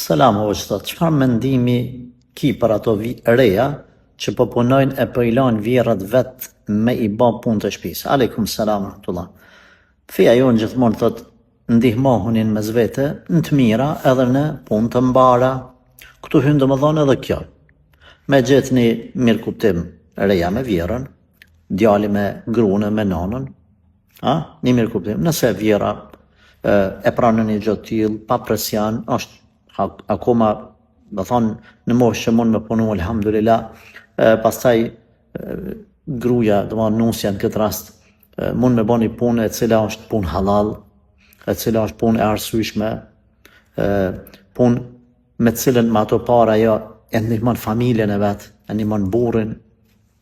Selam hoqë, çfarë mendimi ki për ato reja që po punojnë e po i lajnë vjerat vetë me i ba punë të shtëpisë? Aleikum selam rahmetullah. Feja jonë gjithmonë thotë ndihmohunin mes vete në të mira edhe në punë të mbara. Këtu hyn domethënë edhe kjo. Me gjetë një mirë kuptim reja me vjerën, djali me grunë me nanën, një mirë kuptim. Nëse vjera e pranën një gjë të tillë, pa presion, është akoma, do thonë në moshë që mund me punu, alhamdulillah, pastaj gruaja, do të thonë nusja në këtë rast, mund me bëni punë e cila është punë halal, e cila është punë e arsyeshme, punë me cilën me ato para ajo e ndihmon familjen e vet, e ndihmon burrin,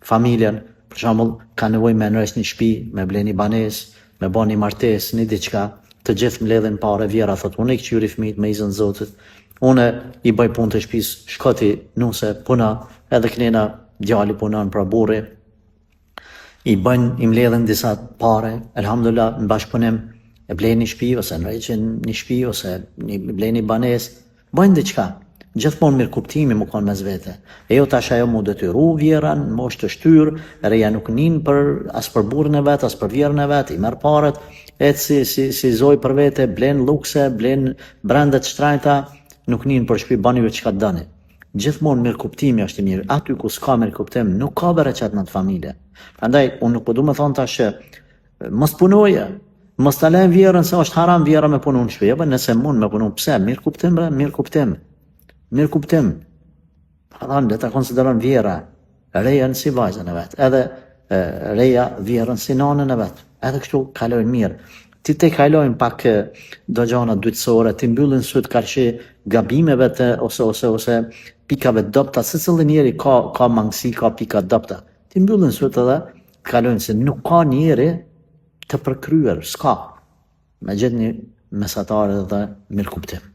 familjen, për shembull, ka nevojë me nërës një shtëpi, me ble një banesë, me bë një martesë, një diçka, të gjithë mbledhin parë vjera, thotë unë i kqyri fëmijët me izën Zotit, unë i bëj punë të shtëpisë, shkoti nuse puna, edhe knena djali punon pra burri, i mbledhin disa pare, elhamdulillah, në bashkëpunim, e blejnë një shtëpi ose në rreqin një shtëpi ose blejnë një banesë, bëjnë diçka. Gjithmonë mirë kuptimi më kanë mes vete. E jo tash ajo mu detyru vjeran, moshë të shtyr, reja nuk nin as për burrin e vet, as për vjerën e vet, i merr paret, ecë si zoj për vete, blen lukse, blen brandet shtrajta, nuk nin për shtëpi, bani vetë çka doni. Gjithmonë mirë kuptimi është i mirë. Aty ku s'ka mirë kuptim, nuk ka bereqet në të familje. Prandaj unë nuk po du me thonë tash mos punoje, mos ta lën vjerën se është haram vjera me punu në shtëpi. Nëse mund me punu, pse? Mirë kuptim, mirë kuptim. Mirë kuptim. Le ta konsideron vjera rejën si vajzën e vet, edhe reja vjerën si nanën e vet. Edhe kështu kalojnë mirë. Ti te kalojnë pak do gjana dytësore, ti mbyllin syt karshi gabimeve të ose pikave dopta, se cili njeri ka mangësi, ka pika dopta. Ti mbyllin syt edhe kalojnë se nuk ka njeri të përkryer, s'ka. Me gjithë një mesatar dhe mirë kuptim.